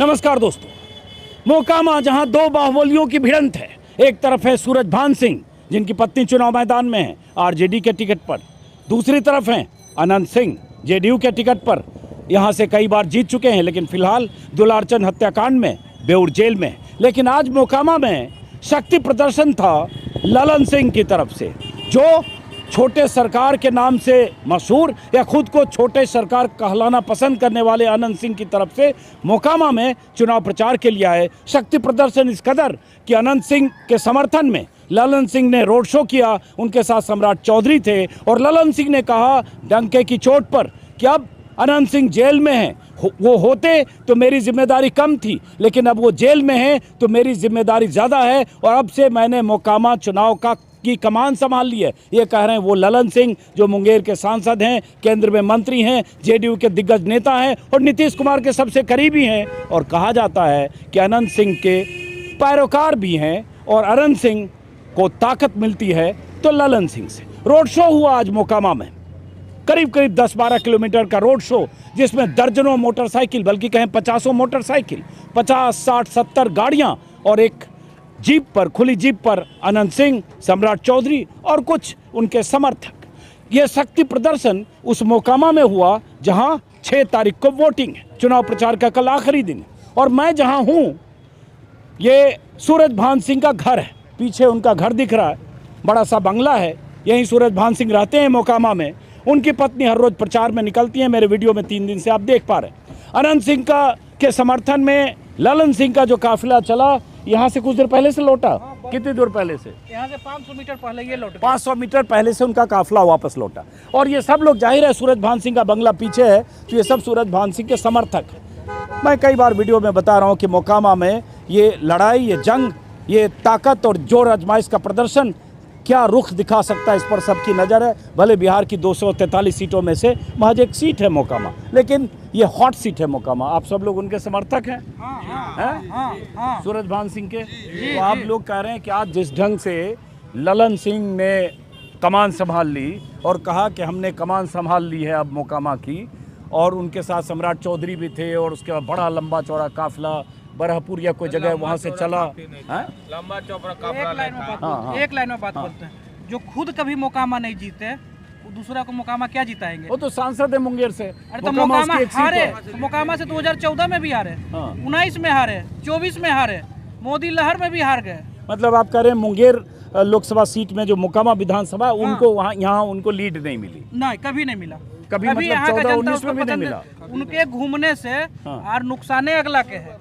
नमस्कार दोस्तों, मोकामा जहां दो बाहुबलियों की भिड़ंत है। एक तरफ है सूरजभान सिंह जिनकी पत्नी चुनाव मैदान में है आरजेडी के टिकट पर, दूसरी तरफ हैं अनंत सिंह जेडीयू के टिकट पर। यहां से कई बार जीत चुके हैं लेकिन फिलहाल दुलारचंद हत्याकांड में बेऊर जेल में। लेकिन आज मोकामा में शक्ति प्रदर्शन था ललन सिंह की तरफ से, जो छोटे सरकार के नाम से मशहूर या खुद को छोटे सरकार कहलाना पसंद करने वाले अनंत सिंह की तरफ से मोकामा में चुनाव प्रचार के लिए आए। शक्ति प्रदर्शन इस कदर कि अनंत सिंह के समर्थन में ललन सिंह ने रोड शो किया, उनके साथ सम्राट चौधरी थे और ललन सिंह ने कहा डंके की चोट पर कि अब अनंत सिंह जेल में हैं, वो होते तो मेरी जिम्मेदारी कम थी लेकिन अब वो जेल में हैं तो मेरी जिम्मेदारी ज़्यादा है और अब से मैंने मोकामा चुनाव की कमान संभाल ली है। ये कह रहे हैं वो ललन सिंह जो मुंगेर के सांसद हैं, केंद्र में मंत्री हैं, जेडीयू के दिग्गज नेता हैं और नीतीश कुमार के सबसे करीबी हैं। और कहा जाता है कि अनंत सिंह के पैरोकार भी हैं और अनंत सिंह को ताकत मिलती है तो ललन सिंह से। रोड शो हुआ आज मोकामा में, करीब 10-12 किलोमीटर का रोड शो, जिसमें दर्जनों मोटरसाइकिल, बल्कि कहें 50 मोटरसाइकिल, 50, 60, 70 गाड़ियां और एक जीप पर, खुली जीप पर अनंत सिंह, सम्राट चौधरी और कुछ उनके समर्थक। ये शक्ति प्रदर्शन उस मोकामा में हुआ जहां 6 तारीख को वोटिंग है। चुनाव प्रचार का कल आखिरी दिन है और मैं जहां हूं ये सूरजभान सिंह का घर है। पीछे उनका घर दिख रहा है, बड़ा सा बंगला है, यहीं सूरजभान सिंह रहते हैं मोकामा में। उनकी पत्नी हर रोज प्रचार में निकलती है, मेरे वीडियो में 3 दिन से आप देख पा रहे हैं। अनंत सिंह के समर्थन में ललन सिंह का जो काफिला चला, यहाँ से कुछ देर पहले से लौटा। कितनी दूर पहले से? यहाँ से 500 मीटर पहले ये लौटा। 500 मीटर पहले से उनका काफिला वापस लौटा और ये सब लोग, जाहिर है सूरजभान सिंह का बंगला पीछे है तो ये सब सूरजभान सिंह के समर्थक हैं। मैं कई बार वीडियो में बता रहा हूँ कि मोकामा में ये लड़ाई, ये जंग, ये ताकत और जोर आजमाइश का प्रदर्शन क्या रुख दिखा सकता है, इस पर सबकी नज़र है। भले बिहार की 243 सीटों में से महज एक सीट है मोकामा, लेकिन ये हॉट सीट है मोकामा। आप सब लोग उनके समर्थक हैं, हैं? सूरजभान सिंह के। तो आप लोग कह रहे हैं कि आज जिस ढंग से ललन सिंह ने कमान संभाल ली और कहा कि हमने कमान संभाल ली है अब मोकामा की, और उनके साथ सम्राट चौधरी भी थे और उसके बाद बड़ा लंबा चौड़ा काफिला बरहपुर या कोई जगह वहाँ से चला, लंबा चौड़ा काफिला। एक लाइन में बात बोलते हैं, जो खुद कभी मोकामा नहीं जीते वो दूसरा को मोकामा क्या जिताएंगे? वो तो सांसद है मुंगेर से। अरे तो मोकामा हारे, मोकामा से 2014 में भी हारे, 19 में हारे, 24 में हारे, मोदी लहर में भी हार गए। मतलब आप कह रहे हैं मुंगेर लोकसभा सीट में जो मोकामा विधानसभा, उनको वहाँ यहाँ उनको लीड नहीं मिली? नहीं, कभी नहीं मिला। कभी मतलब 14-19 में भी नहीं मिला। उनके घूमने से और नुकसाने अगला के है।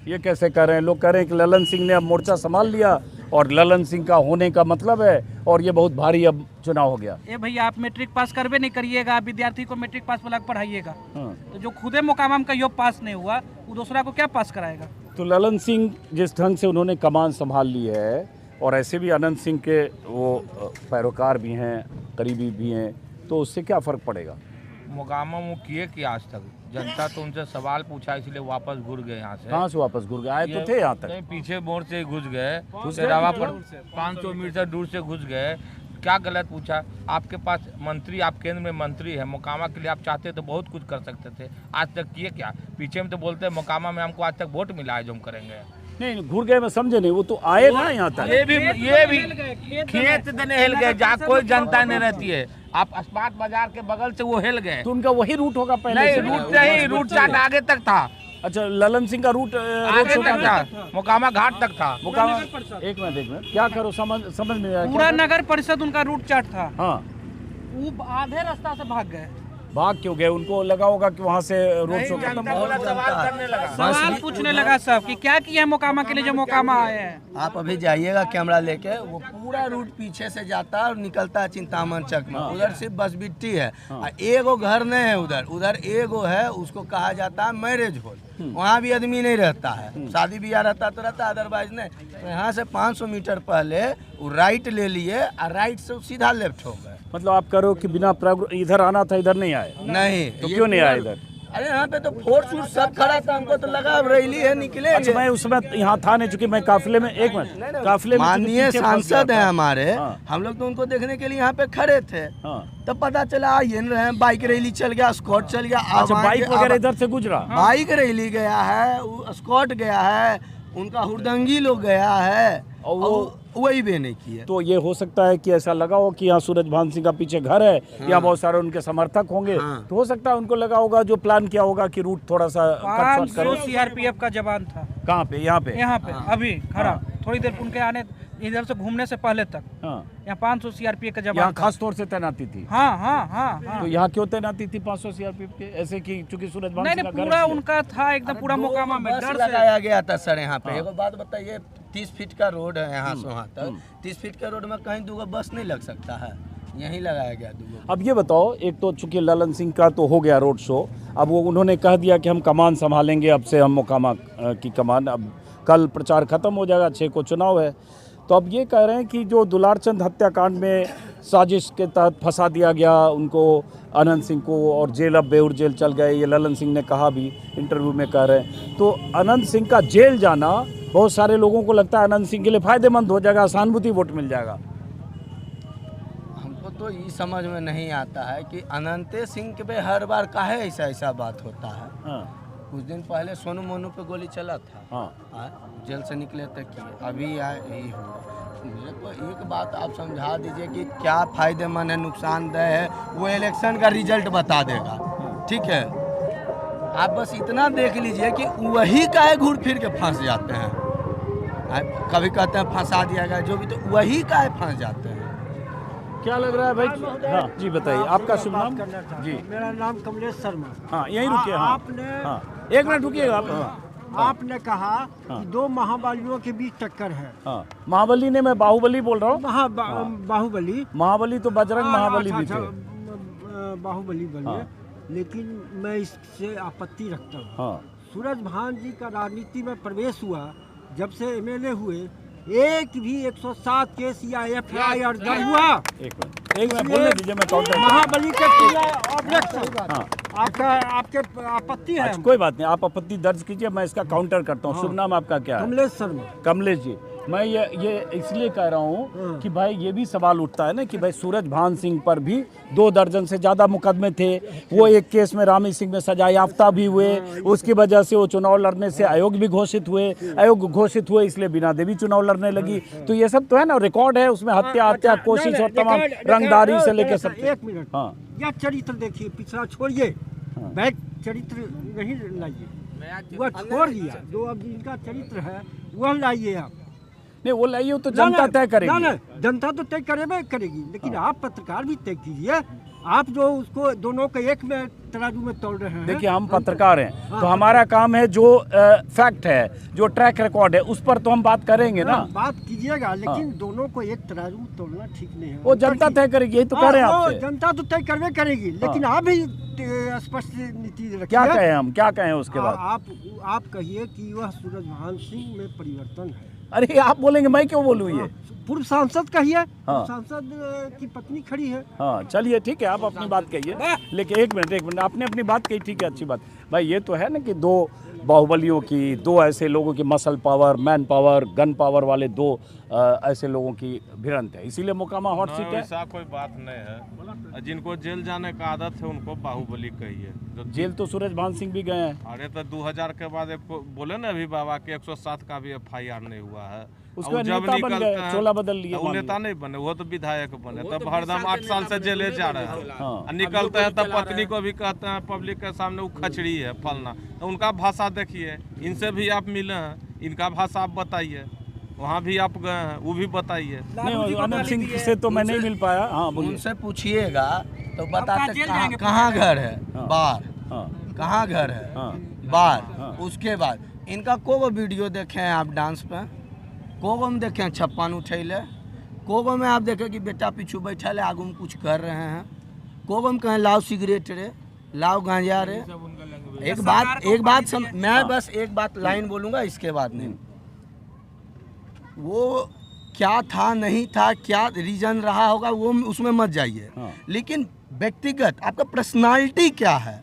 ये कैसे कह रहे हैं? लोग कह रहे हैं कि ललन सिंह ने अब मोर्चा संभाल लिया और ललन सिंह का होने का मतलब है और ये बहुत भारी अब चुनाव हो गया। ए भैया, आप मैट्रिक पास करवे नहीं करिएगा, विद्यार्थी को मैट्रिक पास वाला पढ़ाइएगा, तो जो खुदे मोकामा में कहियो पास नहीं हुआ वो दूसरा को क्या पास कराएगा? तो ललन सिंह जिस ढंग से उन्होंने कमान संभाल ली है, और ऐसे भी अनंत सिंह के वो पैरोकार भी हैं, करीबी भी हैं, तो उससे क्या फर्क पड़ेगा? मोकामा में किए कि आज तक जनता तो उनसे सवाल पूछा इसलिए वापस घुर गए यहाँ से। कहाँ से वापस घुर गए? आए तो थे यहाँ तक। नहीं, पीछे मोड़ से घुस गए, रावा पर 500 मीटर दूर से घुस गए। क्या गलत पूछा? आपके पास मंत्री, आप केंद्र में मंत्री है, मोकामा के लिए आप चाहते तो बहुत कुछ कर सकते थे, आज तक किए क्या? पीछे में तो बोलते हैं मोकामा में हमको आज तक वोट मिला है जो हम करेंगे। नहीं, घुर गए मैं समझे नहीं, वो तो आए ना यहाँ तक। ये भी खेत देने हिल गए जहाँ कोई जनता नहीं रहती है। आप अस्पात बाजार के बगल से वो हिल गए, तो उनका वही रूट होगा पहले? नहीं, रूट नहीं, रूट चाट आगे तक था। अच्छा, ललन सिंह का रूट आगे तक था, मोकामा घाट तक था। मोकामा, एक मिनट क्या करो, समझ में नहीं आया। पूरा नगर परिषद उनका रूट चार्ट था। हाँ, वो आधे रास्ता से भाग गए। भाग क्यों गए? उनको लगा होगा कि वहाँ से रोड शो खत्म हो। सवाल पूछने लगा सब कि क्या किया है मोकामा के लिए जो मोकामा आए हैं। आप अभी जाइएगा कैमरा लेके, वो पूरा रूट पीछे से जाता है और निकलता है चिंतामन चक में। उधर सिर्फ बस बिट्टी है, एगो घर नहीं है उधर एगो है, उसको कहा जाता है मैरिज हॉल। वहाँ भी आदमी नहीं रहता है, शादी ब्याह रहता तो रहता, अदरवाइज नहीं। तो यहाँ से 500 मीटर पहले वो राइट ले लिए और राइट से सीधा लेफ्ट हो गए। मतलब आप करो कि बिना इधर आना था, इधर नहीं आए? नहीं, तो क्यों नहीं आए इधर? अरे यहाँ पे तो फोर्स वोर्स सब खड़ा था, हमको तो लगा अब रैली है निकलेंगे। अच्छा, मैं उस समय यहाँ था नहीं, चूंकि मैं काफिले में, एक मिनट, काफिले में माननीय पीछे फंस गया सांसद था। हैं हमारे, हाँ। हम लोग तो उनको देखने के लिए यहाँ पे खड़े थे। हाँ। तब पता चला ये रहे, बाइक रैली चल गया, स्कॉट चल गया। अब अच्छा, बाइक आगे- वगैरह इधर से गुजरा। बाइक रैली गया है, स्कॉट गया है, उनका हुड़दंगी लोग गया है, और और वही भी नहीं किए। तो ये हो सकता है कि ऐसा लगा हो कि यहाँ सूरज भान सिंह का पीछे घर है, यहाँ बहुत सारे उनके समर्थक होंगे, हाँ। तो हो सकता है उनको लगा होगा, जो प्लान किया होगा कि रूट थोड़ा सा कट 500 करो। सीआरपीएफ का जवान था कहाँ पे? यहाँ पे? यहाँ पे अभी खड़ा, थोड़ी देर उनके आने इधर से घूमने से पहले तक हाँ। यहाँ 500 सीआरपीएफ का यहाँ जवान था। खास तौर से तैनाती थी। हाँ हाँ हाँ हाँ। तो यहाँ क्यों तैनाती थी 500 सीआरपीएफ के? ऐसे कि चूंकि सूरज भान नहीं सिंह नहीं, का घर पूरा है इसलिए। उनका था एकदम पूरा मोकामा में बस डर से। लगाया गया था सर यहाँ पे। हाँ। एगो बात बताइए, 30 फीट का रोड है यहाँ से वहाँ तक, 30 फीट का रोड में कहीं दूगो बस नहीं लग सकता है, यहीं लगाया गया दूगो। अब ये बताओ, एक तो चूंकि ललन सिंह का तो हो गया रोड शो, अब वो उन्होंने कह दिया कि हम कमान संभालेंगे, अब से हम मोकामा की कमान, अब कल प्रचार खत्म हो जाएगा, 6 को चुनाव है। तो अब ये कह रहे हैं कि जो दुलारचंद हत्याकांड में साजिश के तहत फंसा दिया गया उनको, अनंत सिंह को, और जेल, अब बेउर जेल चल गए, ये ललन सिंह ने कहा भी इंटरव्यू में, कह रहे हैं। तो अनंत सिंह का जेल जाना बहुत सारे लोगों को लगता है अनंत सिंह के लिए फायदेमंद हो जाएगा, सहानुभूति वोट मिल जाएगा। हमको तो ये समझ में नहीं आता है कि अनंत सिंह के पे हर बार काहे ऐसा बात होता है। हाँ। कुछ दिन पहले सोनू मोनू पे गोली चला था, हाँ। जेल से निकले तक किए, अभी आए यही हुआ। मुझे को एक बात आप समझा दीजिए कि क्या फायदेमंद है, नुकसानदेह है, वो इलेक्शन का रिजल्ट बता देगा, ठीक है। आप बस इतना देख लीजिए कि वही काहे घूर फिर के फंस जाते हैं। कभी कहते हैं फंसा दिया गया, जो भी, तो वही काहे फंस जाते हैं। क्या लग रहा है भाई? हाँ जी, बताइए आपका शुभ नाम? जी, मेरा नाम कमलेश शर्मा। हाँ, यहीं रुकिए। हाँ, आपने हाँ, एक मिनट रुकिएगा आप। हाँ, आपने कहा कि 2 महाबलियों के बीच टक्कर है। हाँ, महाबली ने, मैं बाहुबली बोल रहा हूँ। बाहुबली, महाबली तो बजरंग महाबली भी थे। बाहुबली बने, हाँ। लेकिन मैं इससे आपत्ति रखता हूँ। हाँ। सूरज भान जी का राजनीति में प्रवेश हुआ, जब से एमएलए हुए, एक भी 107 केस या FIR दर्ज हुआ। एक मिनट बोलने दीजिए, मैं काउंटर। महाबली के ऑब्जेक्ट, हाँ, आपके आपत्ति है। अच्छा, कोई बात नहीं, आप आपत्ति दर्ज कीजिए, मैं इसका काउंटर करता हूँ। हाँ। शुभ नाम आपका क्या है? कमलेश शर्मा। कमलेश जी, मैं ये इसलिए कह रहा हूँ कि भाई ये भी सवाल उठता है ना कि भाई सूरज भान सिंह पर भी 2 दर्जन से ज़्यादा मुकदमे थे। वो एक केस में रामी सिंह में सजा याफ्ता भी हुए, उसकी वजह से वो चुनाव लड़ने से अयोग्य भी घोषित हुए, इसलिए बीना देवी चुनाव लड़ने लगी। तो ये सब तो है ना, रिकॉर्ड है उसमें, हत्या कोशिश और तमाम रंगदारी से लेकर सब। 1 मिनट, हाँ, यह चरित्र देखिए, पिछड़ा छोड़िए, बैक चरित्र नहीं लाइए, वह छोड़ दिया। जो अब इनका चरित्र है वह लाइए आप। नहीं वो लाइए तो जनता तय करेगी। ना, जनता तो तय करेगी, लेकिन आप पत्रकार भी तय कीजिए। आप जो उसको दोनों को एक में तराजू में तोल रहे हैं। देखिए, हम पत्रकार हैं, तो हमारा काम है जो फैक्ट है, जो ट्रैक रिकॉर्ड है, उस पर तो हम बात करेंगे ना। बात कीजिएगा, लेकिन दोनों को एक तराजू में तोलना ठीक नहीं है। वो जनता तय करेगी, यही तो कह रहे हैं आपसे। जनता तो तय करवे करेगी, लेकिन आप भी स्पष्ट नीति रखिए। क्या कहें हम, क्या कहें उसके बाद? आप कहिए कि वह सूरज भान सिंह में परिवर्तन है। अरे आप बोलेंगे, मैं क्यों बोलूँ ये? पूर्व सांसद कहिए, हाँ। सांसद की पत्नी खड़ी है। हाँ, चलिए ठीक है, आप अपनी बात कहिए, लेकिन एक मिनट, आपने अपनी बात कही, ठीक है, अच्छी बात। भाई ये तो है ना कि 2 बाहुबलियों की, 2 ऐसे लोगों की, muscle power, man power, gun power वाले 2 ऐसे लोगों की भिड़ंत है, इसीलिए मोकामा हॉट सीट है। ऐसा कोई बात नहीं है, जिनको जेल जाने का आदत है उनको बाहुबली कहिए। जेल तो सूरज भान सिंह भी गए हैं। अरे तो 2000 के बाद बोले ना अभी बाबा के 107 का भी FIR नहीं हुआ है। उसके बाद नेता बन गए, चोला बदल लिए। वो नेता नहीं बने, वो तो विधायक बने, तब हरदम 8 साल से जेले जा रहे हैं। हाँ। निकलते हैं तब पत्नी को भी कहते हैं पब्लिक के सामने वो खचड़ी है फलना। तो उनका भाषा देखिए, इनसे भी आप मिले हैं, इनका भाषा आप बताइए, वहाँ भी आप गए हैं, वो भी बताइए। नहीं, अनंत सिंह से तो मैं नहीं मिल पाया। हाँ बोलिए। उनसे पूछिएगा तो बताते कहाँ घर है, बार, कहाँ घर है, बार। उसके बाद इनका कोगो वीडियो देखे हैं आप डांस पे, कोगो में देखे हैं छप्पन उठैले, कोगो में आप देखे कि बेटा पीछू बैठल है, आगू में कुछ कर रहे हैं, कोगो में कहें लाओ सिगरेट रे, लाओ गांजा रे। एक बात मैं बस एक बात लाइन बोलूँगा, इसके बाद नहीं। वो क्या था नहीं था, क्या रीजन रहा होगा, वो उसमें मत जाइए, लेकिन व्यक्तिगत आपका पर्सनालिटी क्या है,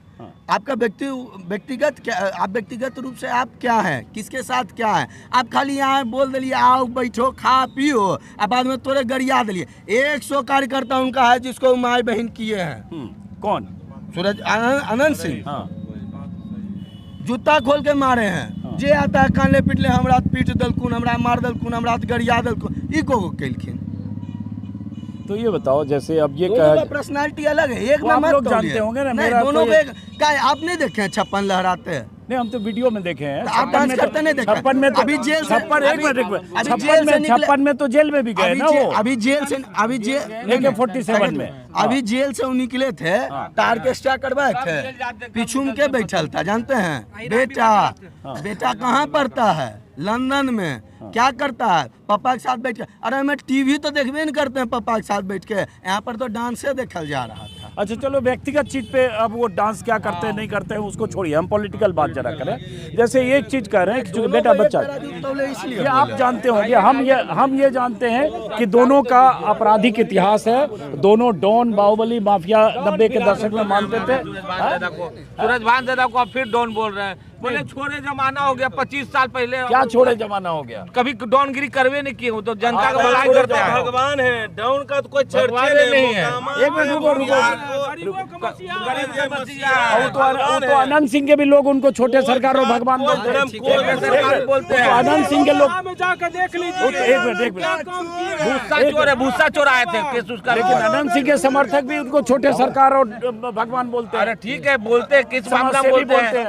आपका व्यक्तिगत क्या, आप व्यक्तिगत रूप से आप क्या हैं, किसके साथ क्या है? आप खाली यहाँ बोल दिलिए आओ बैठो खा पियो, और बाद में तोरे गरिया दिलिए। 100 कार्यकर्ता उनका है जिसको माई बहन किए हैं। कौन? सूरज आनंद सिंह हाँ। जूता खोल के मारे हैं। जे आता है कानले पिटले हमरा पीट दलकुन, हमरा मार दलकुन, हमरा गरिया दलकुन, ई को केलखिन। तो ये बताओ, जैसे अब ये दोनों का पर्सनालिटी अलग है, एक तो में आप मत लोग तोड़िए। जानते होंगे ना, नहीं, मेरा दोनों तो को ये- एक का आप नहीं देखे हैं 56 लहराते हैं? नहीं, हम तो वीडियो में देखे हैं। तो आप डांस करते नहीं देखे? 56 में तो अभी जेल से- 56 एक मिनट अभी जेल से निकले- 56 में तो जेल में भी गए ना वो, अभी जेल से लेके 47 में। अभी जेल से वो निकले थे तो ऑर्केस्ट्रा करवाए थे, पीछू के बैठल था, जानते हैं? बेटा कहाँ पढ़ता है? लंदन में। क्या करता है? पापा के साथ बैठ के। अरे मैं टीवी तो देखबे नहीं करते हैं पापा के साथ बैठ के, यहाँ पर तो डांसे देखल जा रहा था। अच्छा चलो, व्यक्तिगत चीज पे अब वो डांस क्या करते हैं नहीं करते हैं उसको छोड़िए, हम पॉलिटिकल बात जरा करें। जैसे एक चीज कह रहे हैं कि जो बेटा बच्चा, इसलिए ये आप जानते होंगे, हम ये जानते हैं कि दोनों का आपराधिक इतिहास है। दोनों डॉन बाहुबली माफिया 90 के दशक में मानते थे। सूरज भान दादा को अब फिर डॉन बोल रहे हैं। बोले छोड़े जमाना हो गया, 25 साल पहले क्या छोड़े जमाना हो गया? कभी डॉनगिरी करवे नहीं किए, वो तो जनता का भलाई करते हैं। भगवान है, डाउन का तो कोई भगवान चर्चा नहीं है। एक मिनट रुको। वो तो अनंत सिंह के भी लोग उनको छोटे सरकार और भगवान बोलते हैं। सरकार बोलते हैं। अनंत सिंह के लोग जाकर देख लीजिए। एक मिनट भूसा चोर है, भूसा चोर आए थे केस उसका। लेकिन अनंत सिंह के समर्थक भी उनको छोटे सरकार और भगवान बोलते हैं। अरे ठीक है, बोलते हैं, किस मामला समाजसेवी बोलते हैं।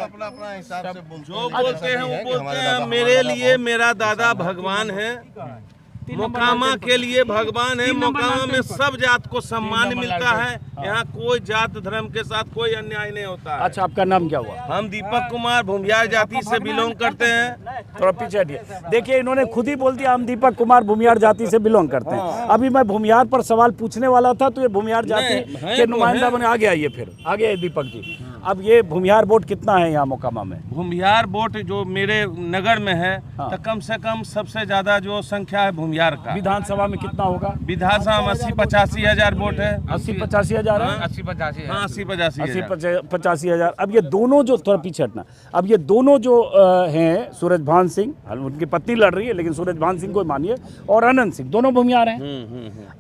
जो बोलते हैं वो बोलते हैं। मेरे लिए मेरा दादा भगवान है, मोकामा के लिए भगवान है। मोकामा में सब जात को सम्मान मिलता है, यहाँ कोई जात धर्म के साथ कोई अन्याय नहीं होता है। अच्छा, आपका नाम क्या हुआ? हम दीपक कुमार भूमियार जाति से बिलोंग करते हैं। थोड़ा पीछे हटिए। देखिए, इन्होंने खुद ही बोल दिया हम दीपक कुमार भूमियार जाति से बिलोंग करते हैं। अभी मैं भूमियार पर सवाल पूछने वाला था, तो ये भूमियार जाति के नुमाइंदा बने आ गया। ये फिर आगे दीपक जी, अब ये भूमियार वोट कितना है यहाँ मोकामा में? भूमियार वोट जो मेरे नगर में है, तो कम से कम सबसे ज्यादा जो संख्या है भूमियार का। विधानसभा में कितना होगा? विधानसभा में 80-85 हजार वोट है। 80-85 हजार है। 80-85 हाँ, 80-85 80-85 हजार। अब ये दोनों जो, थोड़ा पीछे हटना, अब ये दोनों जो हैं, सूरज भान सिंह, उनकी पत्नी लड़ रही है लेकिन सूरज भान सिंह को मानिए, और अनंत सिंह, दोनों भूमियार हैं।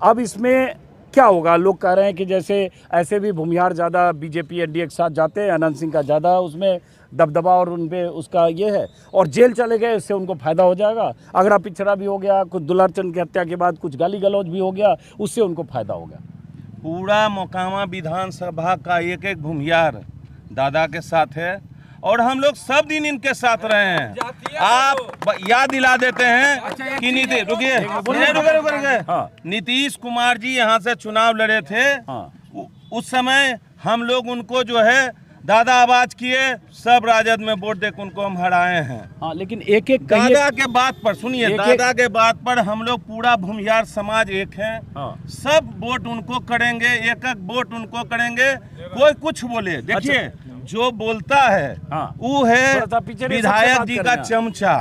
अब इसमें क्या होगा? लोग कह रहे हैं कि जैसे ऐसे भी भूमियार ज़्यादा बीजेपी एनडीए के साथ जाते हैं, अनंत सिंह का ज़्यादा उसमें दबदबा और उन पे उसका ये है, और जेल चले गए, इससे उनको फ़ायदा हो जाएगा। अगरा पिछड़ा भी हो गया, कुछ दुलारचंद की हत्या के बाद कुछ गाली गलौज भी हो गया, उससे उनको फ़ायदा होगा। पूरा मोकामा विधानसभा का एक एक भूमियार दादा के साथ है, और हम लोग सब दिन इनके साथ रहे हैं। आप याद दिला देते हैं कि नीतीश कुमार जी यहाँ से चुनाव लड़े थे। उस समय हम लोग उनको जो है दादा आवाज किए, सब राजद में वोट देकर उनको हम हराए हैं। हाँ, लेकिन एक एक दादा के बात पर सुनिए, दादा के बात पर हम लोग पूरा भूमियार समाज एक है। सब वोट उनको करेंगे, एक एक वोट उनको करेंगे। कोई कुछ बोले, देखिए जो बोलता है वो है विधायक जी का चमचा,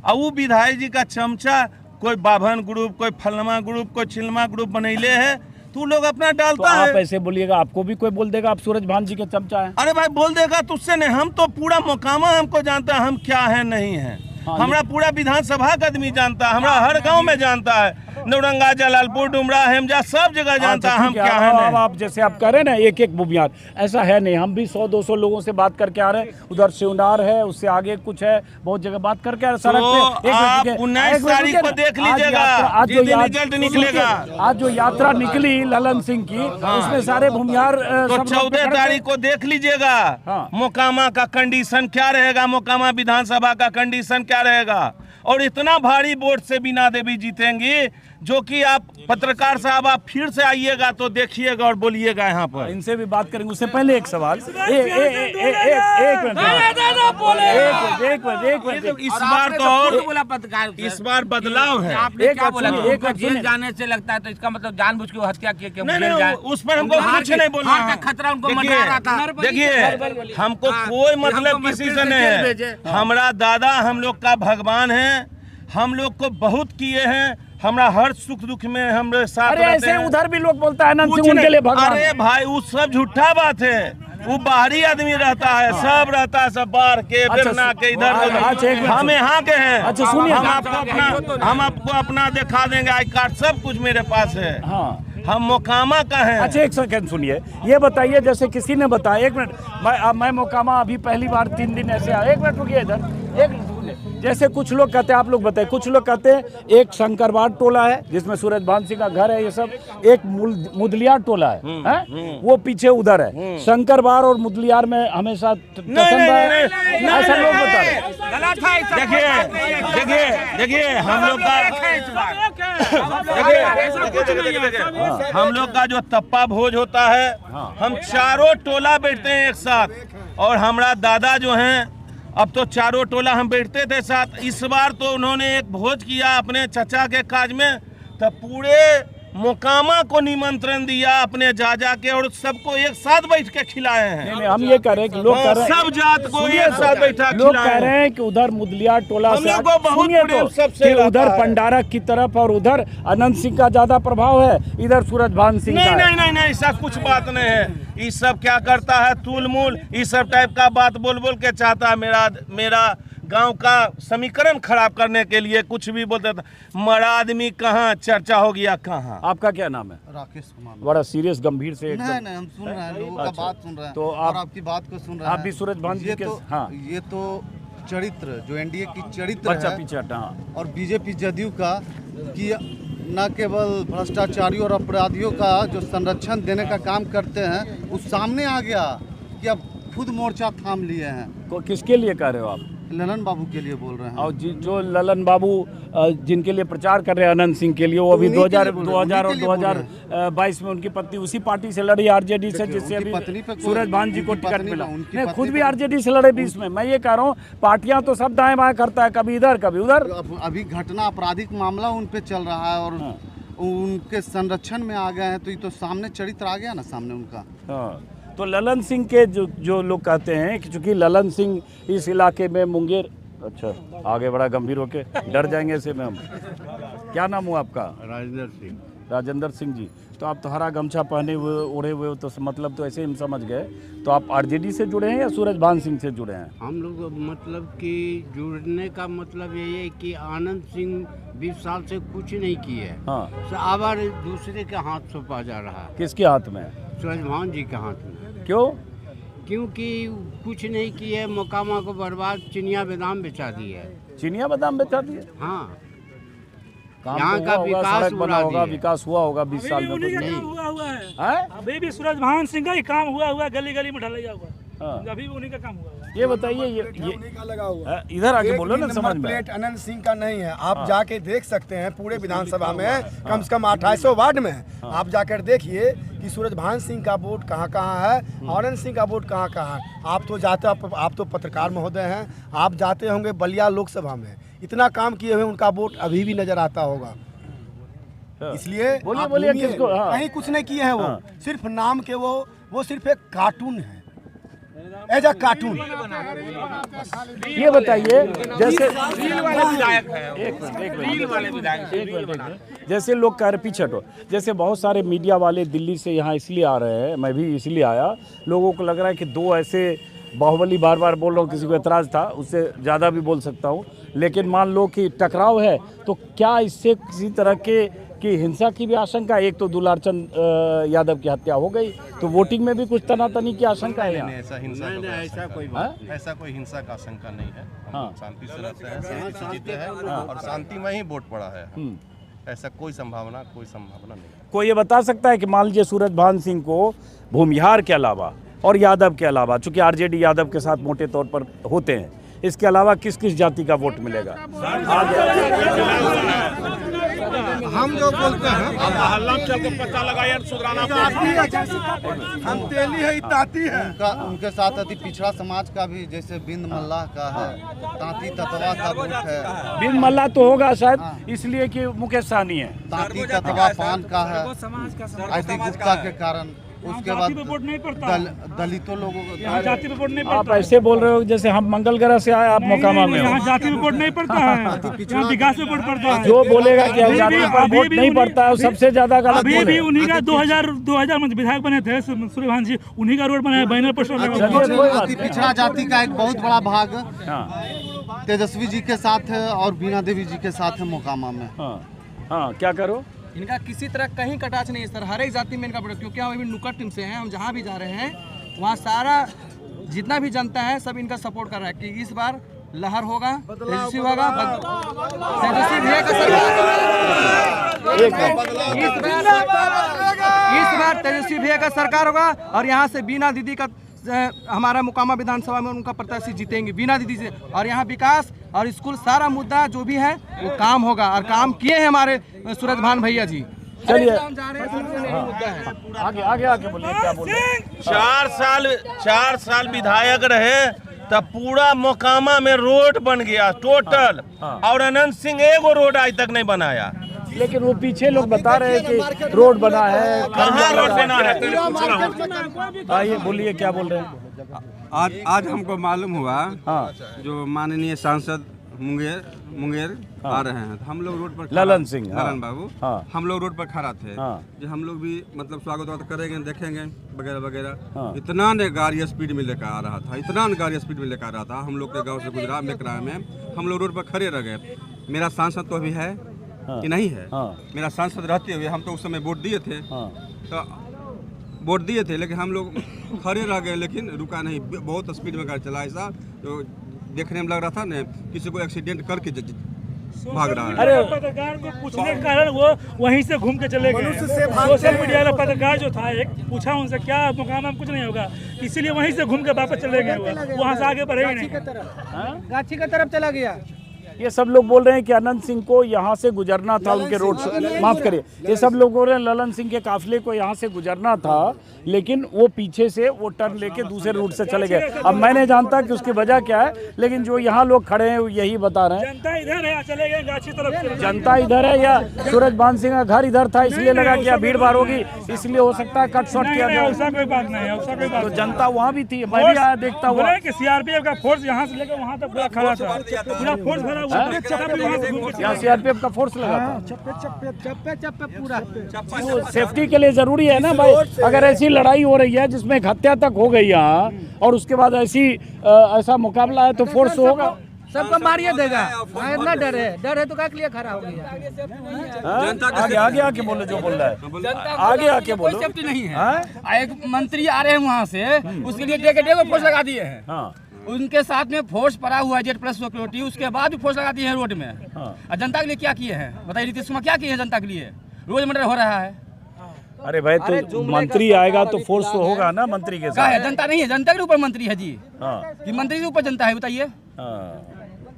और वो विधायक जी का चमचा कोई बाभन ग्रुप, कोई फलमा ग्रुप, कोई चिलमा ग्रुप बनैले है, तो लोग अपना डालता है। आप ऐसे बोलिएगा, आपको भी कोई बोल देगा आप सूरज भान जी के चमचा है। अरे भाई बोल देगा तो उससे नहीं, हम तो पूरा मोकामा हमको जानता है हम क्या है नहीं है। हमारा पूरा विधानसभा का आदमी जानता है, हमारा हर गांव में जानता है, नौरंगा, जलालपुर, डुमरा, हेमजा, सब जगह जानता है हम क्या है। अब आप जैसे आप कह रहे हैं ना एक एक भूमियार, ऐसा है नहीं। हम भी 100-200 लोगों से बात करके आ रहे हैं, उधर शिवनार है, उससे आगे कुछ है, बहुत जगह बात करके आ रहे सड़क पे। आप 19 तारीख को देख लीजिएगा, जिस दिन रिजल्ट निकलेगा। आज जो यात्रा निकली ललन सिंह की, उसमें सारे भूमियार, तो 14 तारीख को देख लीजिएगा मोकामा का कंडीशन क्या रहेगा, मोकामा विधानसभा का कंडीशन क्या रहेगा। और इतना भारी वोट से बीना देवी जीतेंगी, जो कि आप पत्रकार साहब आप फिर से आइएगा तो देखिएगा और बोलिएगा यहाँ पर। इनसे भी बात करेंगे। उससे पहले एक सवाल, एक मिनट, इस बार तो और बोला पत्रकार, इस बार बदलाव है। आपने क्या बोला? जेल जाने से लगता है तो इसका मतलब जानबूझ के हत्या किए, नहीं, उस पर हमको कुछ नहीं बोलना है। खतरा उनको मंडरा रहा था। देखिए, हमको कोई मतलब किसी से नहीं है। हमारा दादा हम लोग का भगवान है, हम लोग को बहुत किए हैं, हमारा हर सुख दुख में हम लोग साथ रहते हैं। उधर भी लोग बोलता है अनंत सिंह उनके लिए भगवान। अरे भाई वो सब झूठा बात है। वो बाहरी आदमी रहता है, सब रहता है, सब बाहर के बिरना के इधर अच्छा, एक मिनट। हम यहाँ के हैं। अच्छा, सुनिए। हम आपको अपना दिखा देंगे, आई कार्ड सब कुछ मेरे पास है। हाँ, हम मोकामा का हैं। अच्छा एक सेकंड सुनिए, ये बताइए, जैसे किसी ने बताया, एक मिनट, मैं मोकामा अभी पहली बार 3 दिन ऐसे आया, एक मिनट रुकिए इधर, एक मिनट सुनिए। जैसे कुछ लोग कहते हैं, आप लोग बताइए, कुछ लोग कहते हैं एक शंकरवाड़ टोला है जिसमें सूरजभान सिंह का घर है, ये सब एक मुदलियार टोला है, हैं? वो पीछे उधर है। शंकरवाड़ और मुदलियार में हमेशा ऐसा लोग बता रहे हैं। देखिए हम लोग का जो तप्पा भोज होता है, हम चारों टोला बैठते हैं एक साथ। और हमारा दादा जो हैं, अब तो चारों टोला हम बैठते थे साथ। इस बार तो उन्होंने एक भोज किया अपने चचा के काज में, तो पूरे मोकामा को निमंत्रण दिया अपने जा के, और सबको एक साथ बैठ के खिलाए हैं। नहीं, हम ये कह रहे हैं कि लोग कह रहे हैं, सब जात को एक साथ बैठा लोग कह रहे हैं कि उधर मुदलियार टोला से सुनिए तो कि उधर पंडारक की तरफ और उधर अनंत सिंह का ज्यादा प्रभाव है, इधर सूरजभान सिंह का। नहीं, ऐसा कुछ बात नहीं है। ये सब क्या करता है, तूल-मूल ये सब टाइप का बात बोल के चाहता है मेरा गांव का समीकरण खराब करने के लिए कुछ भी बोलता था। मरा आदमी कहाँ, चर्चा हो गया कहाँ। आपका क्या नाम है? राकेश कुमार। बड़ा सीरियस गंभीर से नहीं, हम सुन रहे हैं, लोगों का बात सुन रहे हैं, तो और आपकी बात को सुन रहे हैं। आप भी सूरजभान जी के? हाँ, ये तो चरित्र जो एनडीए की चरित्र बच्चा है, पीछे हटा। हाँ। और बीजेपी जदयू का कि न केवल भ्रष्टाचारियों और अपराधियों का जो संरक्षण देने का काम करते हैं, वो सामने आ गया कि अब खुद मोर्चा थाम लिए हैं। किसके लिए कह रहे हो आप? ललन बाबू के लिए बोल रहे हैं। और जो ललन बाबू जिनके लिए प्रचार कर रहे हैं अनंत सिंह के लिए, वो अभी 2000 और 2022 में उनकी पत्नी उसी पार्टी से लड़ी आरजेडी से, जिससे अभी सूरजभान जी को टिकट मिला। नहीं, खुद भी आरजेडी से लड़े बीच में। मैं ये कह रहा हूँ, पार्टियां तो सब दाएं बाएं करता है, कभी इधर कभी उधर। अभी घटना आपराधिक मामला उन पे चल रहा है, और उनके संरक्षण में आ गए हैं, तो ये तो सामने चरित्र आ गया ना सामने उनका। हाँ, तो ललन सिंह के जो लोग कहते हैं कि चूंकि ललन सिंह इस इलाके में मुंगेर, अच्छा आगे बड़ा गंभीर होके डर जाएंगे ऐसे में हम। क्या नाम हुआ आपका? राजेंद्र सिंह जी। तो आप तो हरा गमछा पहने हुए, ओढ़े हुए हो, तो मतलब तो ऐसे हम समझ गए। तो आप आरजेडी से जुड़े हैं या सूरजभान सिंह से जुड़े हैं? हम लोग मतलब कि जुड़ने का मतलब यही है कि आनंद सिंह 20 साल से कुछ नहीं किए। हाँ, अब दूसरे के हाथ सौंपा जा रहा है। किसके हाथ में? सूरजभान जी के हाथ में। क्यों? क्योंकि कुछ नहीं किए, मोकामा को बर्बाद, चिनिया बादाम बेचा दिए। चिनिया बादाम बेचा दिए? हाँ, काम यहाँ तो का हुआ होगा, विकास सड़क बना होगा, दिए। विकास हुआ होगा 20 साल में। नहीं, अभी भी सूरजभान सिंह का ही काम हुआ, गली गली में ढलैया हुआ। हाँ। अभी भी उन्हीं का काम हुआ। ये बताइए, ये लगा हुआ इधर आके बोलो ना, समझ में। प्लेट अनंत सिंह का नहीं है। आप जाके देख सकते हैं, पूरे विधानसभा में कम से कम 2800 वार्ड में है। आप जाकर देखिए कि सूरजभान सिंह का वोट कहाँ कहाँ है, अनंत सिंह का वोट कहाँ कहाँ है। आप तो पत्रकार महोदय हैं, आप जाते होंगे बलिया लोकसभा में, इतना काम किए हुए उनका वोट अभी भी नजर आता होगा। इसलिए बोलिए किसको? हाँ। कहीं कुछ नहीं किए हैं वो, सिर्फ नाम के वो सिर्फ एक कार्टून है, एज अ कार्टून। ये बताइए, जैसे जैसे लोग कह रहे, पीछे हटो, जैसे बहुत सारे मीडिया वाले दिल्ली से यहाँ इसलिए आ रहे हैं, मैं भी इसलिए आया, लोगों को लग रहा है कि दो ऐसे बाहुबली, बार बार बोल रहा हूँ, किसी को एतराज़ था, उससे ज़्यादा भी बोल सकता हूँ, लेकिन मान लो कि टकराव है, तो क्या इससे किसी तरह की हिंसा की भी आशंका? एक तो दुलारचंद यादव की हत्या हो गई, तो वोटिंग में भी कुछ तनातनी की आशंका है यहाँ? ऐसा कोई हिंसा का आशंका नहीं है। हाँ। शांति से रहते हैं, शांति से जीते हैं, और शांति में ही वोट पड़ा है। ऐसा कोई संभावना नहीं। कोई ये बता सकता है कि मान लीजिए सूरजभान सिंह को भूमिहार के अलावा और यादव के अलावा, चूंकि आरजेडी यादव के साथ मोटे तौर पर होते हैं, इसके अलावा किस किस जाति का वोट मिलेगा? हम जो बोलते हैं पता लगाया, हम तेली है, ताती है। उनके साथ अति पिछड़ा समाज का भी, जैसे बिंद मल्लाह का है, तांती ततवा का वोट है। बिन मल्ला तो होगा शायद, इसलिए कि मुकेश सहनी है। तांती ततवा पान का है, आदि गुप्ता के कारण। उसके जाति बाद पे वोट नहीं पड़ता। दलितों लोगों को यहाँ जाति पे वोट नहीं आप पड़ता। ऐसे बोल रहे हो जैसे हम मंगल ग्रह से आए, आप मोकामा में यहाँ हो। जाति पे वोट नहीं पड़ता है, यहाँ विकास पे वोट पड़ता है। जो बोलेगा कि अभी जाति भी- पर अभी वोट भी नहीं उन्हीं- पड़ता है वो सबसे ज्यादा गलत अभी भी बोलेगा। उन्हीं का 2000 में विधायक बने थे सूर्यभान जी, उन्हीं का रोड बनाया, बैनर पोस्टर लगा हुआ है। अति पिछड़ा जाति का एक बहुत बड़ा भाग हाँ तेजस्वी जी के साथ है और बीना देवी जी के साथ है मोकामा में। हाँ हाँ, क्या करो? इनका किसी तरह कहीं कटाच नहीं है सर, हर एक जाति में इनका प्रोडक्ट, क्योंकि हम अभी नुक्कड़ टीम से हैं, हम जहाँ भी जा रहे हैं वहाँ सारा जितना भी जनता है सब इनका सपोर्ट कर रहा है कि इस बार लहर होगा, तेजस्वी होगा, तेजस्वी भैया का इस बार तेजस्वी भैया का सरकार होगा और यहाँ से बीना दीदी का हमारा मोकामा विधानसभा में उनका प्रत्याशी जीतेंगे बीना दीदी से, और यहाँ विकास और स्कूल सारा मुद्दा जो भी है वो काम होगा, और काम किए हैं हमारे सूरजभान भैया जी। चलिए मुद्दा है आगे आगे बोलिए, क्या बोल रहे हैं? 4 साल विधायक रहे तब पूरा मोकामा में रोड बन गया टोटल, और अनंत सिंह एगो रोड आज तक नहीं बनाया। लेकिन वो पीछे लोग बता रहे हैं कि रोड बना है, कहाँ रोड बना है? आइए बोलिए, क्या बोल रहे हैं? आज हमको मालूम हुआ जो माननीय सांसद मुंगेर आ रहे हैं, तो हम लोग रोड पर ललन सिंह, ललन बाबू, हम लोग रोड पर खड़ा थे, जो हम लोग भी मतलब स्वागत करेंगे, देखेंगे वगैरह वगैरह। इतना ने गाड़ी स्पीड में लेकर आ रहा था, इतना ने गाड़ी स्पीड में लेकर आ रहा था। हम लोग के गांव से गुजरा मेकरा में, हम लोग रोड पर खड़े रह गए। मेरा सांसद तो अभी है कि नहीं है, मेरा सांसद रहते हुए हम तो उस समय वोट दिए थे, तो वोट दिए थे, लेकिन हम लोग खड़े रह गए, लेकिन रुका नहीं। बहुत स्पीड में गाड़ी चला, ऐसा तो देखने में लग रहा था न किसी को एक्सीडेंट करके भाग रहा है। अरे पत्रकार को पूछने के कारण वो वहीं से घूम के चले गए। सोशल मीडिया वाला पत्रकार जो था, एक पूछा उनसे क्या मुकाम में कुछ नहीं होगा, इसीलिए वहीं से घूम के वापस चले गए, वहाँ से आगे बढ़े ही नहीं, गाछी की तरफ चला गया। ये सब लोग बोल रहे हैं कि अनंत सिंह को यहाँ से गुजरना था, उनके रोड से, माफ करिए, ये सब लोग बोल रहे हैं ललन सिंह के काफिले को यहाँ से गुजरना था, लेकिन वो पीछे से वो टर्न लेके दूसरे रूट से चले गए। अब मैं नहीं जानता कि उसकी वजह क्या है, लेकिन जो यहाँ लोग खड़े हैं यही बता रहे हैं। जनता इधर है, चले गए गाछी तरफ से। जनता इधर है या सूरजभान सिंह का घर इधर था इसलिए लगा कि भीड़ भाड़ होगी, इसलिए हो सकता है कट शॉट किया गया। ऐसा कोई बात नहीं है, ऐसा कोई बात तो जनता वहाँ भी थी, मैं भी आया देखता हुआ। कि सीआरपीएफ का फोर्स यहाँ से लेकर वहाँ तक पूरा खड़ा था, पूरा फोर्स खड़ा हुआ था, यहाँ सीआरपीएफ का फोर्स लगा था। चप्पे पूरा तो सेफ्टी के लिए जरूरी है ना भाई, अगर ऐसी लड़ाई हो रही है जिसमें हत्या तक हो गई यहाँ, और उसके बाद ऐसा मुकाबला है तो फोर्स तो होगा। सबको मारिए देगा, इतना डर है तो क्या के लिए खड़ा हो गया। आगे आके बोलो जो बोल रहा है, आगे आके बोलो। सेफ्टी नहीं है, एक मंत्री आ रहे हैं वहाँ से, उसके लिए डेगो फोर्स लगा दिए हैं, उनके साथ में फोर्स पड़ा हुआ है, जेट प्लस सिक्योरिटी, उसके बाद भी फोर्स लगा दिए हैं रोड में। और जनता के लिए क्या किए हैं बताइए, नीतीश कुमार क्या किए हैं जनता के लिए? रोज मर्डर हो रहा है। अरे भाई तो मंत्री आएगा तो फोर्स तो होगा ना मंत्री के साथ। जनता नहीं है, जनता के ऊपर मंत्री है जी, कि मंत्री के ऊपर जनता है, बताइए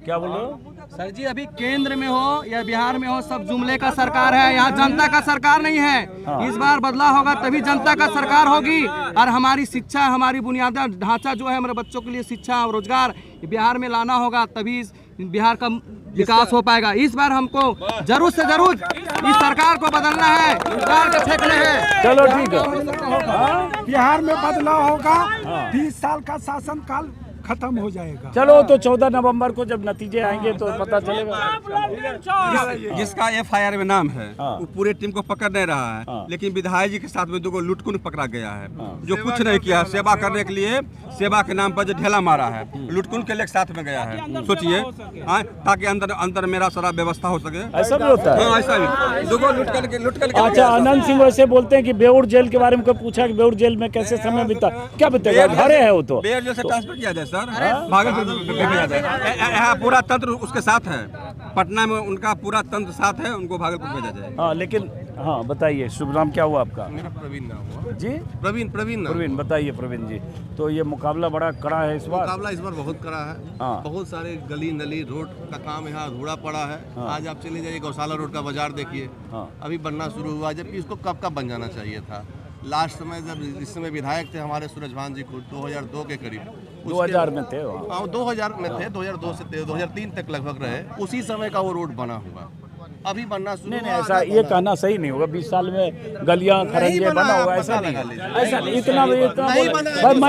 क्या बोल रहे हो? सर जी, अभी केंद्र में हो या बिहार में हो, सब जुमले का सरकार है, यहाँ जनता का सरकार नहीं है। इस बार बदलाव होगा तभी जनता का सरकार होगी, और हमारी शिक्षा, हमारी बुनियादी ढांचा जो है हमारे बच्चों के लिए शिक्षा और रोजगार बिहार में लाना होगा, तभी बिहार का विकास हो पाएगा। इस बार हमको जरूर से जरूर इस सरकार को बदलना है, सरकार के फेंकने हैं। चलो ठीक है, बिहार में बदलाव होगा, 20 साल का शासन काल खत्म हो जाएगा। चलो तो 14 नवंबर को जब नतीजे आएंगे तो पता चलेगा। जिसका FIR में नाम है वो पूरे टीम को पकड़ नहीं रहा है, लेकिन विधायक जी के साथ में 2 लुटकुन पकड़ा गया है, जो कुछ नहीं किया, सेवा करने के लिए सेवा के नाम पर जो ढेला मारा है, लुटकुन के लिए साथ में गया है। सोचिए, ताकि अंदर मेरा सारा व्यवस्था हो सके। ऐसा भी होता है? ऐसा भी 2 लुट करके। अच्छा, अनंत सिंह वैसे बोलते हैं कि बेउर जेल के बारे में कोई पूछा कि बेउर जेल में कैसे समय बीता, क्या बीतेगा? घरे है वो तो बेउर जेल से ट्रांसफर किया जाए सर, भागलपुर भेजा जाए, पूरा तंत्र उसके साथ है, पटना में उनका पूरा तंत्र साथ है, उनको भागलपुर भेजा जाए। हाँ, लेकिन हाँ बताइए, शुभ नाम क्या हुआ आपका? मेरा प्रवीण नाम हुआ जी, प्रवीण बताइए प्रवीण जी। तो ये मुकाबला बड़ा कड़ा है इस बार? मुकाबला इस बार बहुत कड़ा है। बहुत सारे गली नली रोड का काम यहाँ अधूरा पड़ा है। आज आप चले जाइए गौशाला रोड का बाजार देखिए, अभी बनना शुरू हुआ, जबकि इसको कब का बन जाना चाहिए था। लास्ट समय जब इस समय विधायक थे हमारे सूरजभान जी को 2002 के करीब, 2000 में थे, 2000 में थे, 2002 से 2003 तक लगभग रहे, उसी समय का वो रोड बना हुआ। अभी बनना शुरू नहीं हुआ, ऐसा ये कहना सही नहीं होगा। 20 साल में गलियां खरंजे बना होगा, ऐसा नहीं है, ऐसा नहीं, इतना भाई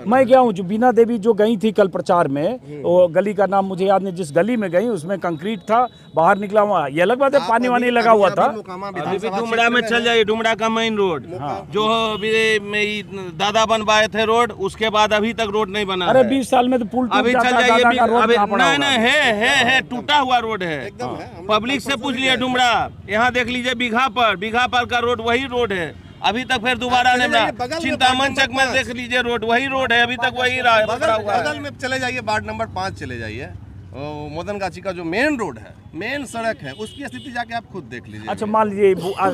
मैं गया हूँ जो बीना देवी जो गई थी कल प्रचार में, वो गली का नाम मुझे याद नहीं, जिस गली में गई उसमें कंक्रीट था, बाहर निकला हुआ, ये अलग बात है, पानी वानी लगा हुआ था। अभी भी डुमरा में चल जाइए, डुमरा का मेन रोड जो अभी दादा बनवाए थे रोड, उसके बाद अभी तक रोड नहीं बना। अरे 20 साल में तो पुल अभी चल जाइए, नहीं है टूटा हुआ रोड है, पब्लिक से पूछ लिया डुमरा, यहाँ देख लीजिए बीघा पर का रोड वही रोड है, अभी तक फिर दोबारा नहीं। चिंतामन चक में देख लीजिए रोड वही रोड है, अभी तक वही रहा है। बगल में चले जाइए, वार्ड नंबर 5 चले जाइए, मदन गाची का जो मेन रोड है, मेन सड़क है, उसकी स्थिति जाके आप खुद देख लीजिए। अच्छा मान लीजिए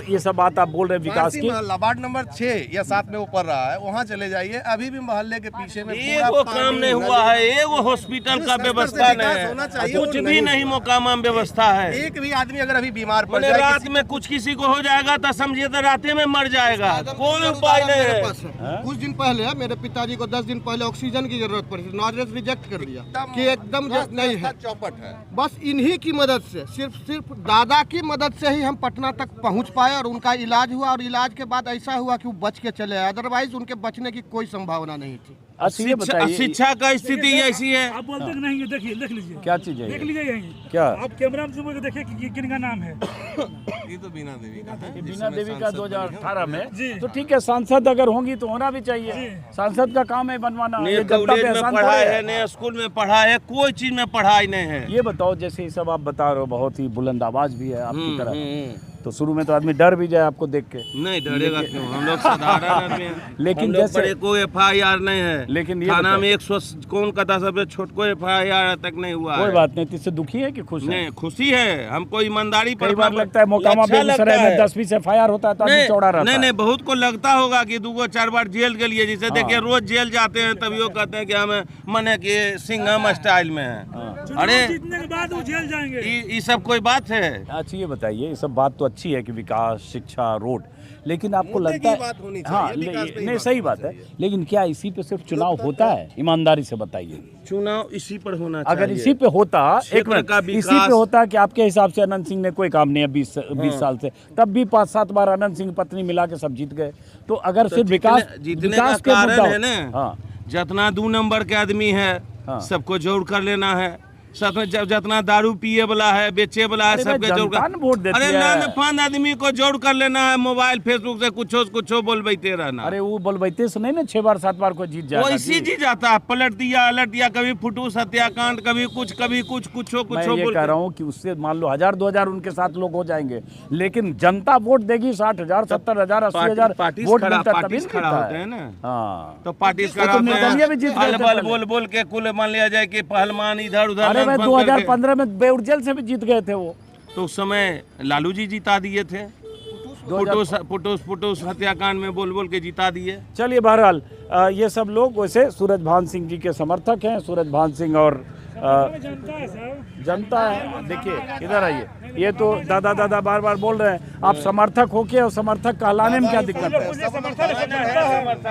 ये सब बात आप बोल रहे हैं विकास की, वार्ड नंबर 6 या 7 में वो पड़ रहा है, वहाँ चले जाइए, अभी भी मोहल्ले के पीछे में एगो काम नहीं हुआ है, एगो हॉस्पिटल का व्यवस्था नहीं है, कुछ भी नहीं मोकामा में व्यवस्था है। एक भी आदमी अगर अभी बीमार पड़ जाए, जाए, रात में कुछ किसी को हो जाएगा तो समझिए तो रात में मर जाएगा, कोई उपाय नहीं है। कुछ दिन पहले मेरे पिताजी को 10 दिन पहले ऑक्सीजन की जरूरत पड़ी, नॉर्मल रिजेक्ट कर दिया कि एकदम नहीं है, चौपट है। बस इन्हीं की मदद से, सिर्फ दादा की मदद से ही हम पटना तक पहुंच पाए और उनका इलाज हुआ, और इलाज के बाद ऐसा हुआ कि वो बच के चले आए, अदरवाइज उनके बचने की कोई संभावना नहीं थी। शिक्षा का स्थिति ऐसी है। आप बोलते कि नहीं, देखिए देख लीजिए क्या चीज है, देख लीजिए यहीं क्या आप कैमरा में देखिए कि किन का नाम है। ये तो बीना देवी का है, बीना देवी का 2018 में, तो ठीक है, सांसद अगर होंगी तो होना भी चाहिए, सांसद का काम है बनवाना। कॉलेज में पढ़ाई है, नए स्कूल में पढ़ाई है, कोई चीज में पढ़ाई नहीं है। ये बताओ जैसे ये सब आप बता रहे हो, बहुत ही बुलंद आवाज भी है आपकी तरह, तो शुरू में तो आदमी डर भी जाए आपको देख के। नहीं डरेगा क्यों, हम लोग साधारण आदमी हैं। लेकिन जैसे कोई FIR नहीं है, लेकिन थाना में 100 कौन कहता सबसे छोट कोई FIR तक नहीं हुआ। कोई बात नहीं, इससे दुखी है कि खुश है? नहीं खुशी है, हमको ईमानदारी पर। कई बार लगता है मोकामा बेगूसराय में 10-20 FIR होता है तो आदमी चौड़ा रहता है। नहीं बहुत को लगता होगा कि 2-4 बार जेल के लिए, जिसे देखिए रोज जेल जाते हैं तभी वो कहते हैं कि हमें मने कि सिंघम स्टाइल में है। अरे जीतने के बाद वो जेल जाएंगे, ये सब कोई बात है? अच्छा ये बताइए, ये सब बात तो अच्छी है कि विकास, शिक्षा, रोड, लेकिन आपको लगता है हाँ नहीं सही बात है, लेकिन क्या इसी पे सिर्फ चुनाव होता है? ईमानदारी से बताइए, चुनाव इसी पर होना चाहिए। अगर इसी पे होता, एक मिनट, इसी पे होता कि आपके हिसाब से अनंत सिंह ने कोई काम नहीं है 20 साल से, तब भी 5-7 बार अनंत सिंह पत्नी मिला के सब जीत गए, तो अगर सिर्फ विकास के कारण है ना, जितना 2 नंबर के आदमी है सबको जोड़ कर लेना है, साथ में जितना दारू पिए वाला है, बेचे वाला है, सबके जोड़ कर, अरे नान आदमी को जोड़ कर लेना है, मोबाइल फेसबुक से कुछ बोलबैते रहना। अरे वो बोलबैते से नहीं ना, 6 बार 7 बार को जीत जाता, वो इसी जीत जाता है, पलट दिया अलट दिया, कभी फुटूस हत्याकांड, कभी कुछ कुछ मैं ये कह रहा हूँ कि उससे मान लो 1000-2000 उनके साथ लोग हो जाएंगे, लेकिन जनता वोट देगी 60,000, 70,000, 80,000 वोट खड़ा होते हैं ना। हाँ तो पार्टी बोल के कुल मान लिया जाए कि पहलवान इधर उधर। 2015 में बेउर्जल से भी जीत गए थे वो, तो उस समय लालू जी जिता दिए थे, फुटूस हत्याकांड में बोल के जिता दिए। चलिए बहरहाल ये सब लोग वैसे सूरजभान सिंह जी के समर्थक हैं, सूरजभान सिंह और जनता है। देखिए इधर आइए, ये तो दादा बार बोल रहे हैं, आप समर्थक होके और समर्थक कहलाने में क्या दिक्कत है?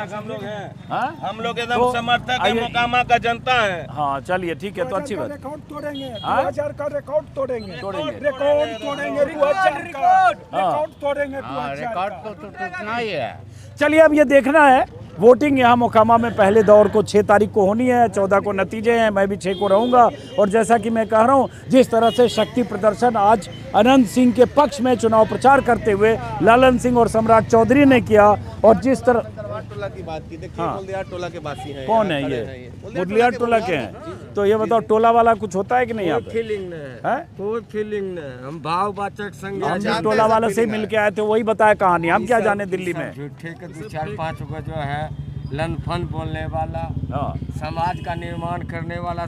हम लोग हैं, हम लोग एकदम समर्थक है, मोकामा का जनता है। हाँ चलिए ठीक है, तो अच्छी बात। रिकॉर्ड तोड़ेंगे, 2000 का रिकॉर्ड तोड़ेंगे, रिकॉर्ड तोड़ेंगे, 2000 रिकॉर्ड तो टूटना ही है। चलिए अब ये देखना है, वोटिंग यहाँ मोकामा में पहले दौर को 6 तारीख को होनी है, 14 को नतीजे हैं, मैं भी 6 को रहूँगा। और जैसा कि मैं कह रहा हूँ, जिस तरह से शक्ति प्रदर्शन आज अनंत सिंह के पक्ष में चुनाव प्रचार करते हुए लालन सिंह और सम्राट चौधरी ने किया, और जिस तरह टोला की बात की, देखिए मुदलियार टोला के वासी हैं। कौन है ये? मुदलियार टोला के हैं, तो ये बताओ टोला वाला कुछ होता है कि नहीं? यहाँ पे फीलिंग है, कोई फीलिंग नहीं, हम भाववाचक संघ, हम टोला वाला से ही मिल के आए थे, वही बताया कहानी, हम क्या जाने दिल्ली में। झूठे के 2-4-5 को जो है लनफन बोलने वाला, समाज का निर्माण करने वाला,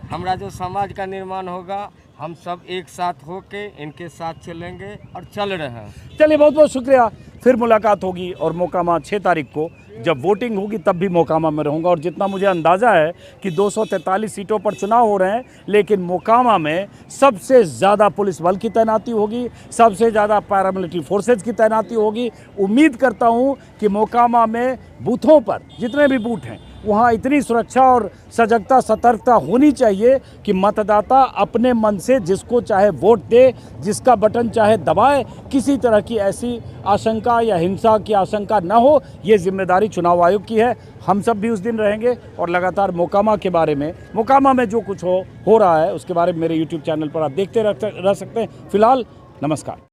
हमारा जो समाज का निर्माण होगा, हम सब एक साथ होके इनके साथ चलेंगे और चल रहे हैं। चलिए बहुत बहुत शुक्रिया, फिर मुलाकात होगी। और मोकामा 6 तारीख को जब वोटिंग होगी तब भी मोकामा में रहूँगा। और जितना मुझे अंदाज़ा है कि 243 सीटों पर चुनाव हो रहे हैं, लेकिन मोकामा में सबसे ज़्यादा पुलिस बल की तैनाती होगी, सबसे ज़्यादा पैरामिलिट्री फोर्सेज की तैनाती होगी। उम्मीद करता हूँ कि मोकामा में बूथों पर जितने भी बूथ हैं वहाँ इतनी सुरक्षा और सजगता सतर्कता होनी चाहिए कि मतदाता अपने मन से जिसको चाहे वोट दे, जिसका बटन चाहे दबाए, किसी तरह की ऐसी आशंका या हिंसा की आशंका न हो। ये जिम्मेदारी चुनाव आयोग की है। हम सब भी उस दिन रहेंगे और लगातार मोकामा के बारे में, मोकामा में जो कुछ हो रहा है उसके बारे में मेरे YouTube चैनल पर आप देखते रह सकते हैं। फिलहाल नमस्कार।